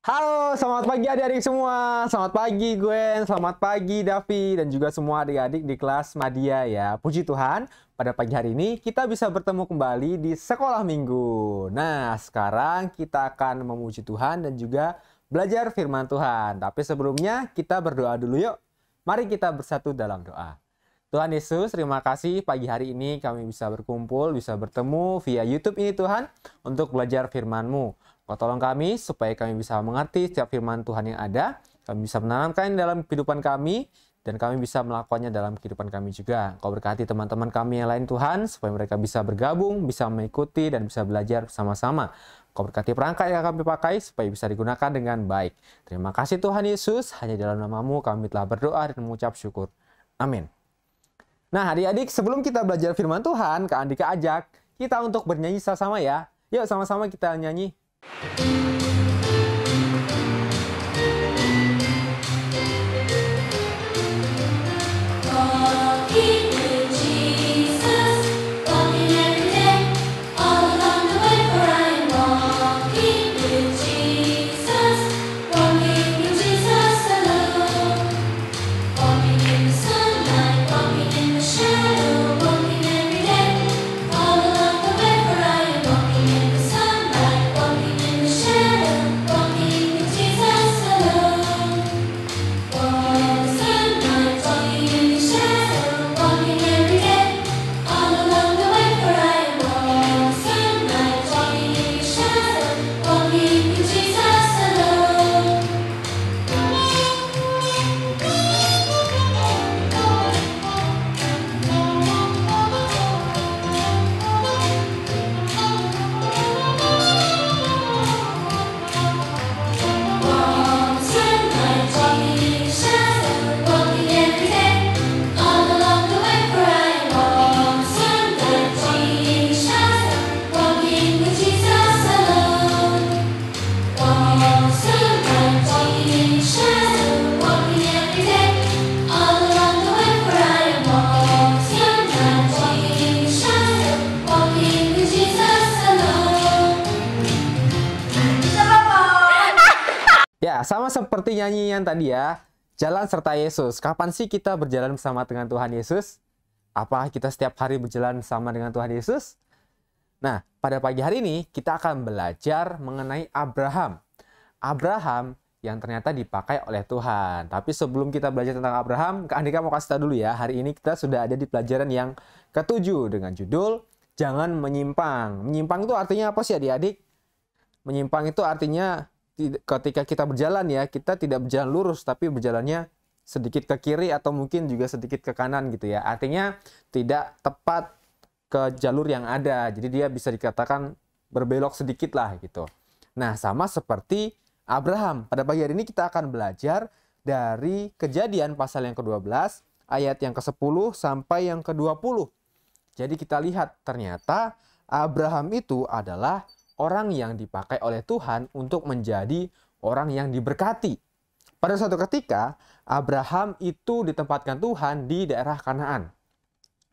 Halo, selamat pagi adik-adik semua. Selamat pagi Gwen, selamat pagi Davi, dan juga semua adik-adik di kelas Madya ya. Puji Tuhan, pada pagi hari ini kita bisa bertemu kembali di sekolah minggu. Nah, sekarang kita akan memuji Tuhan dan juga belajar firman Tuhan. Tapi sebelumnya kita berdoa dulu yuk. Mari kita bersatu dalam doa. Tuhan Yesus, terima kasih pagi hari ini kami bisa berkumpul, bisa bertemu via YouTube ini Tuhan, untuk belajar firman-Mu. Kau tolong kami supaya kami bisa mengerti setiap firman Tuhan yang ada, kami bisa menanamkan dalam kehidupan kami, dan kami bisa melakukannya dalam kehidupan kami juga. Kau berkati teman-teman kami yang lain Tuhan, supaya mereka bisa bergabung, bisa mengikuti, dan bisa belajar bersama-sama. Kau berkati perangkat yang kami pakai, supaya bisa digunakan dengan baik. Terima kasih Tuhan Yesus, hanya dalam nama-Mu kami telah berdoa dan mengucap syukur. Amin. Nah adik-adik, sebelum kita belajar firman Tuhan, Kak Andika ajak kita untuk bernyanyi sama-sama ya. Yuk sama-sama kita nyanyi. Ya, sama seperti nyanyian tadi ya, jalan serta Yesus. Kapan sih kita berjalan bersama dengan Tuhan Yesus? Apakah kita setiap hari berjalan bersama dengan Tuhan Yesus? Nah, pada pagi hari ini kita akan belajar mengenai Abraham. Abraham yang ternyata dipakai oleh Tuhan. Tapi sebelum kita belajar tentang Abraham, Kak Andika mau kasih tahu dulu ya, hari ini kita sudah ada di pelajaran yang ke-7 dengan judul Jangan Menyimpang. Menyimpang itu artinya apa sih adik-adik? Menyimpang itu artinya ketika kita berjalan ya, kita tidak berjalan lurus, tapi berjalannya sedikit ke kiri atau mungkin juga sedikit ke kanan gitu ya. Artinya tidak tepat ke jalur yang ada. Jadi dia bisa dikatakan berbelok sedikit lah gitu. Nah, sama seperti Abraham. Pada pagi hari ini kita akan belajar dari Kejadian pasal yang ke-12, ayat yang ke-10 sampai yang ke-20. Jadi kita lihat ternyata Abraham itu adalah orang yang dipakai oleh Tuhan untuk menjadi orang yang diberkati. Pada suatu ketika, Abraham itu ditempatkan Tuhan di daerah Kanaan,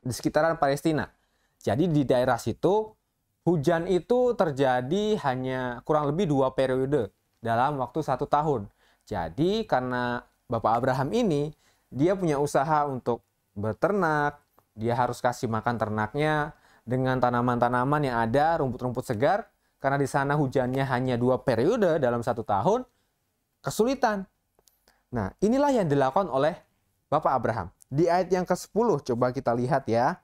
di sekitaran Palestina. Jadi di daerah situ, hujan itu terjadi hanya kurang lebih 2 periode dalam waktu 1 tahun. Jadi karena Bapak Abraham ini, dia punya usaha untuk beternak, dia harus kasih makan ternaknya dengan tanaman-tanaman yang ada, rumput-rumput segar. Karena di sana hujannya hanya 2 periode dalam 1 tahun, kesulitan. Nah, inilah yang dilakukan oleh Bapak Abraham. Di ayat yang ke-10, coba kita lihat ya.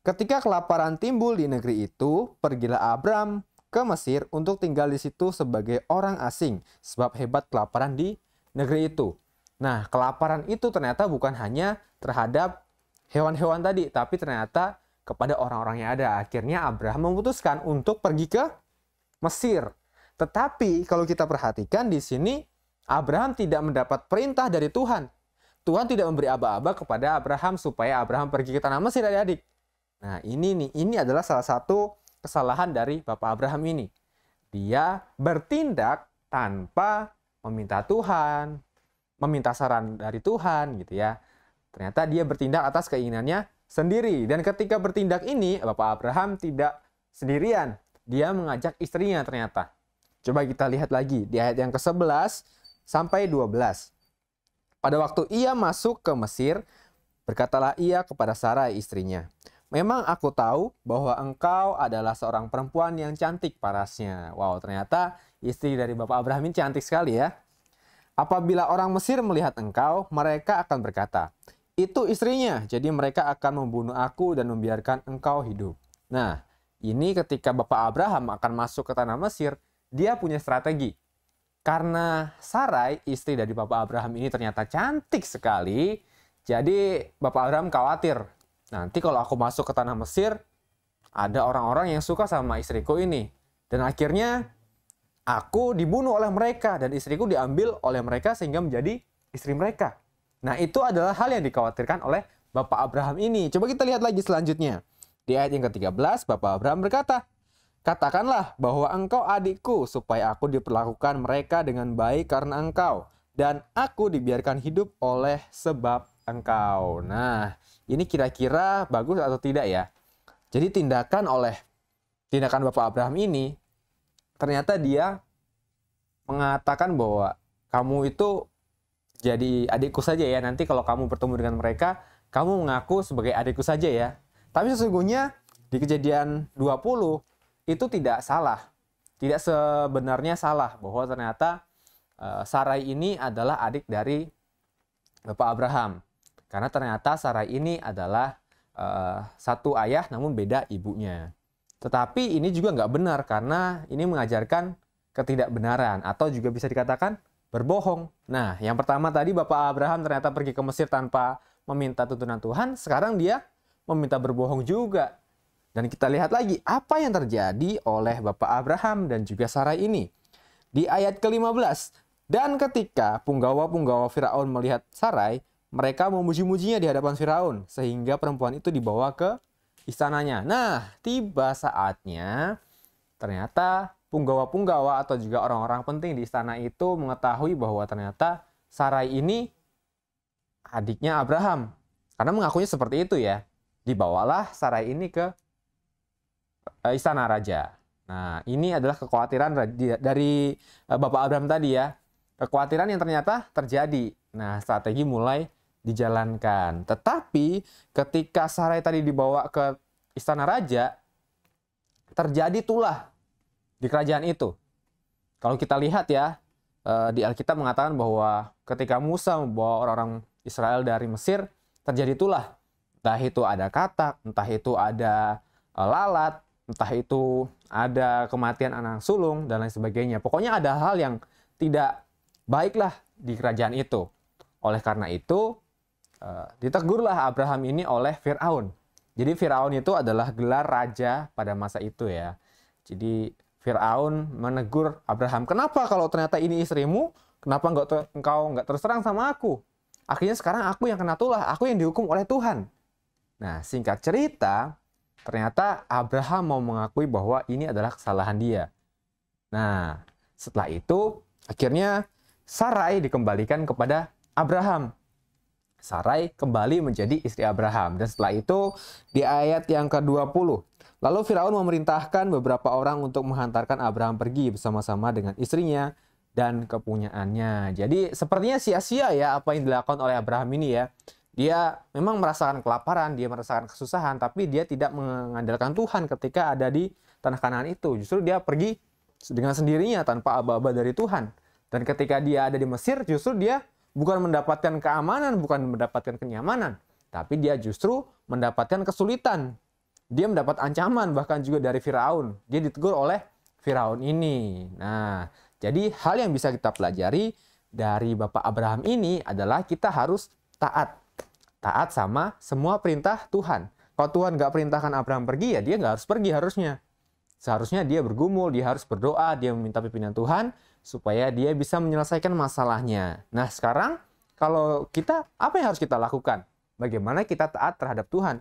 Ketika kelaparan timbul di negeri itu, pergilah Abram ke Mesir untuk tinggal di situ sebagai orang asing, sebab hebat kelaparan di negeri itu. Nah, kelaparan itu ternyata bukan hanya terhadap hewan-hewan tadi, tapi ternyata kepada orang-orang yang ada. Akhirnya Abraham memutuskan untuk pergi ke Mesir. Tetapi kalau kita perhatikan di sini, Abraham tidak mendapat perintah dari Tuhan. Tuhan tidak memberi aba-aba kepada Abraham supaya Abraham pergi ke tanah Mesir, adik-adik. Nah, ini adalah salah satu kesalahan dari Bapak Abraham ini. Dia bertindak tanpa meminta Tuhan, meminta saran dari Tuhan gitu ya. Ternyata dia bertindak atas keinginannya sendiri. Dan ketika bertindak ini, Bapak Abraham tidak sendirian. Dia mengajak istrinya ternyata. Coba kita lihat lagi di ayat yang ke-11 sampai 12. Pada waktu ia masuk ke Mesir, berkatalah ia kepada Sarai istrinya, "Memang aku tahu bahwa engkau adalah seorang perempuan yang cantik parasnya." Wow, ternyata istri dari Bapak Abraham ini cantik sekali ya. "Apabila orang Mesir melihat engkau, mereka akan berkata, 'Itu istrinya,' jadi mereka akan membunuh aku dan membiarkan engkau hidup." Nah, ini ketika Bapak Abraham akan masuk ke tanah Mesir, dia punya strategi. Karena Sarai, istri dari Bapak Abraham ini ternyata cantik sekali, jadi Bapak Abraham khawatir, nanti kalau aku masuk ke tanah Mesir, ada orang-orang yang suka sama istriku ini. Dan akhirnya aku dibunuh oleh mereka dan istriku diambil oleh mereka sehingga menjadi istri mereka. Nah, itu adalah hal yang dikhawatirkan oleh Bapak Abraham ini. Coba kita lihat lagi selanjutnya. Di ayat yang ke-13, Bapak Abraham berkata, "Katakanlah bahwa engkau adikku, supaya aku diperlakukan mereka dengan baik karena engkau, dan aku dibiarkan hidup oleh sebab engkau." Nah, ini kira-kira bagus atau tidak ya? Jadi tindakan Bapak Abraham ini, ternyata dia mengatakan bahwa kamu itu jadi adikku saja ya. Nanti kalau kamu bertemu dengan mereka, kamu mengaku sebagai adikku saja ya. Tapi sesungguhnya di Kejadian 20 itu tidak salah. Tidak sebenarnya salah bahwa ternyata Sarai ini adalah adik dari Bapak Abraham. Karena ternyata Sarai ini adalah satu ayah namun beda ibunya. Tetapi ini juga nggak benar karena ini mengajarkan ketidakbenaran atau juga bisa dikatakan berbohong. Nah, yang pertama tadi Bapak Abraham ternyata pergi ke Mesir tanpa meminta tuntunan Tuhan. Sekarang dia meminta berbohong juga. Dan kita lihat lagi apa yang terjadi oleh Bapak Abraham dan juga Sarai ini. Di ayat ke-15, "Dan ketika punggawa-punggawa Firaun melihat Sarai, mereka memuji-mujinya di hadapan Firaun, sehingga perempuan itu dibawa ke istananya." Nah, tiba saatnya ternyata punggawa-punggawa atau juga orang-orang penting di istana itu mengetahui bahwa ternyata Sarai ini adiknya Abraham. Karena mengakunya seperti itu ya. Dibawalah Sarai ini ke istana raja. Nah, ini adalah kekhawatiran dari Bapak Abraham tadi ya. Kekhawatiran yang ternyata terjadi. Nah, strategi mulai dijalankan. Tetapi ketika Sarai tadi dibawa ke istana raja, terjadi tulah di kerajaan itu. Kalau kita lihat ya, di Alkitab mengatakan bahwa ketika Musa membawa orang-orang Israel dari Mesir, terjadi tulah. Entah itu ada katak, entah itu ada lalat, entah itu ada kematian anak sulung, dan lain sebagainya. Pokoknya ada hal yang tidak baiklah di kerajaan itu. Oleh karena itu, ditegurlah Abraham ini oleh Firaun. Jadi Firaun itu adalah gelar raja pada masa itu ya. Jadi Firaun menegur Abraham, "Kenapa kalau ternyata ini istrimu, kenapa engkau nggak terus terang sama aku? Akhirnya sekarang aku yang kena tulah, aku yang dihukum oleh Tuhan." Nah, singkat cerita, ternyata Abraham mau mengakui bahwa ini adalah kesalahan dia. Nah, setelah itu, akhirnya Sarai dikembalikan kepada Abraham. Sarai kembali menjadi istri Abraham. Dan setelah itu, di ayat yang ke-20, "Lalu Firaun memerintahkan beberapa orang untuk menghantarkan Abraham pergi bersama-sama dengan istrinya dan kepunyaannya." Jadi, sepertinya sia-sia ya apa yang dilakukan oleh Abraham ini ya. Dia memang merasakan kelaparan, dia merasakan kesusahan, tapi dia tidak mengandalkan Tuhan ketika ada di tanah Kanaan itu. Justru dia pergi dengan sendirinya tanpa aba-aba dari Tuhan. Dan ketika dia ada di Mesir, justru dia bukan mendapatkan keamanan, bukan mendapatkan kenyamanan, tapi dia justru mendapatkan kesulitan. Dia mendapat ancaman bahkan juga dari Firaun. Dia ditegur oleh Firaun ini. Nah, jadi hal yang bisa kita pelajari dari Bapak Abraham ini adalah kita harus taat. Taat sama semua perintah Tuhan. Kalau Tuhan nggak perintahkan Abraham pergi, ya dia nggak harus pergi harusnya. Seharusnya dia bergumul, dia harus berdoa, dia meminta pimpinan Tuhan, supaya dia bisa menyelesaikan masalahnya. Nah, sekarang kalau kita, apa yang harus kita lakukan? Bagaimana kita taat terhadap Tuhan?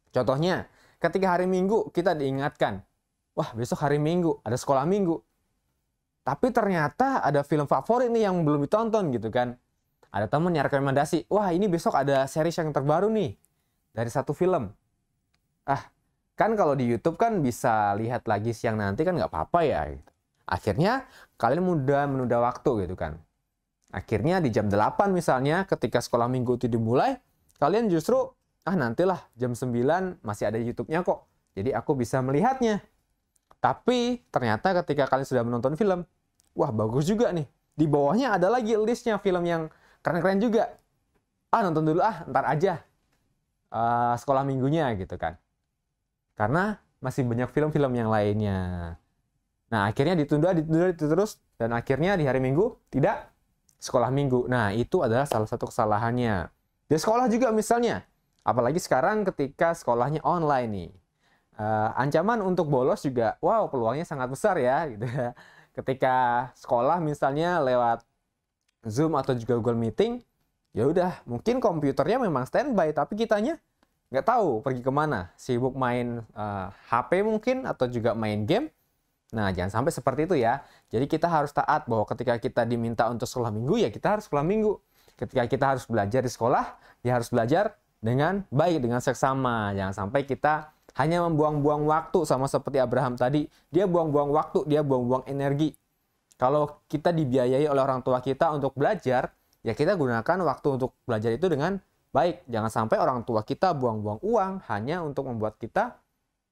Contohnya, ketika hari Minggu kita diingatkan, wah besok hari Minggu, ada sekolah Minggu. Tapi ternyata ada film favorit nih yang belum ditonton gitu kan. Ada temen yang rekomendasi, wah ini besok ada series yang terbaru nih, dari satu film. Kan kalau di YouTube kan bisa lihat lagi siang nanti kan nggak apa-apa ya. Gitu. Akhirnya kalian mudah menunda waktu gitu kan. Akhirnya di jam 8 misalnya ketika sekolah minggu itu dimulai, kalian justru nantilah jam 9 masih ada YouTube-nya kok. Jadi aku bisa melihatnya. Tapi ternyata ketika kalian sudah menonton film, wah bagus juga nih. Di bawahnya ada lagi listnya film yang keren-keren juga. Nonton dulu ntar aja. Sekolah minggunya gitu kan. Karena masih banyak film-film yang lainnya. Nah, akhirnya ditunda terus. Dan akhirnya di hari Minggu tidak sekolah minggu. Nah, itu adalah salah satu kesalahannya. Di sekolah juga misalnya. Apalagi sekarang ketika sekolahnya online nih. Ancaman untuk bolos juga, wow, peluangnya sangat besar ya. Gitu. Ketika sekolah misalnya lewat Zoom atau juga Google Meeting, ya udah, mungkin komputernya memang standby, tapi kitanya nggak tahu pergi kemana. Sibuk main HP mungkin, atau juga main game. Nah, jangan sampai seperti itu ya. Jadi kita harus taat bahwa ketika kita diminta untuk sekolah minggu, ya kita harus sekolah minggu. Ketika kita harus belajar di sekolah, ya harus belajar dengan baik, dengan seksama. Jangan sampai kita hanya membuang-buang waktu, sama seperti Abraham tadi. Dia buang-buang waktu, dia buang-buang energi. Kalau kita dibiayai oleh orang tua kita untuk belajar, ya kita gunakan waktu untuk belajar itu dengan baik. Jangan sampai orang tua kita buang-buang uang hanya untuk membuat kita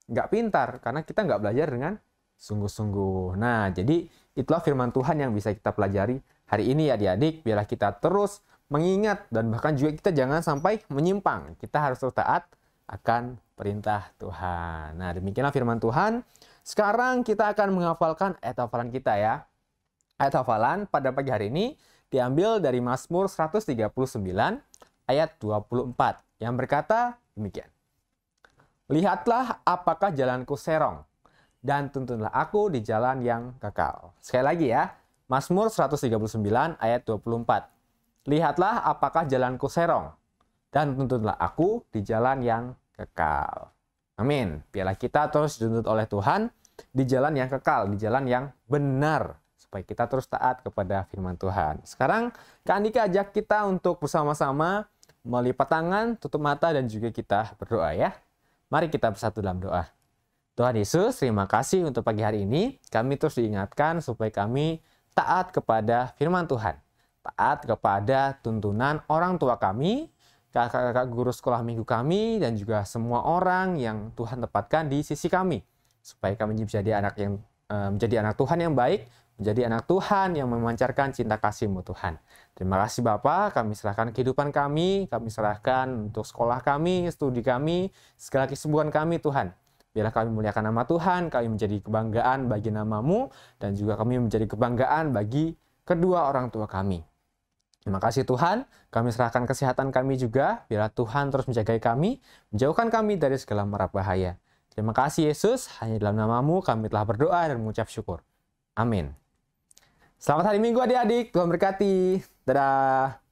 nggak pintar, karena kita nggak belajar dengan sungguh-sungguh. Nah, jadi itulah firman Tuhan yang bisa kita pelajari hari ini ya adik-adik. Biarlah kita terus mengingat dan bahkan juga kita jangan sampai menyimpang. Kita harus terus taat akan perintah Tuhan. Nah, demikianlah firman Tuhan. Sekarang kita akan menghafalkan ayat hafalan kita ya. Ayat hafalan pada pagi hari ini diambil dari Mazmur 139 ayat 24 yang berkata demikian. Lihatlah apakah jalanku serong, dan tuntunlah aku di jalan yang kekal. Sekali lagi ya, Mazmur 139 ayat 24. Lihatlah apakah jalanku serong, dan tuntunlah aku di jalan yang kekal. Amin. Biarlah kita terus dituntut oleh Tuhan di jalan yang kekal, di jalan yang benar, supaya kita terus taat kepada firman Tuhan. Sekarang Kak Andika ajak kita untuk bersama-sama melipat tangan, tutup mata, dan juga kita berdoa ya. Mari kita bersatu dalam doa. Tuhan Yesus, terima kasih untuk pagi hari ini. Kami terus diingatkan supaya kami taat kepada firman Tuhan. Taat kepada tuntunan orang tua kami, kakak-kakak guru sekolah minggu kami, dan juga semua orang yang Tuhan tempatkan di sisi kami. Supaya kami menjadi anak Tuhan yang baik, menjadi anak Tuhan yang memancarkan cinta kasih-Mu Tuhan. Terima kasih Bapa, kami serahkan kehidupan kami serahkan untuk sekolah kami, studi kami, segala kesibukan kami Tuhan. Biarlah kami muliakan nama Tuhan, kami menjadi kebanggaan bagi nama-Mu, dan juga kami menjadi kebanggaan bagi kedua orang tua kami. Terima kasih Tuhan, kami serahkan kesehatan kami juga, biarlah Tuhan terus menjaga kami, menjauhkan kami dari segala mara bahaya. Terima kasih Yesus, hanya dalam nama-Mu kami telah berdoa dan mengucap syukur. Amin. Selamat hari Minggu adik-adik, Tuhan berkati. Dadah.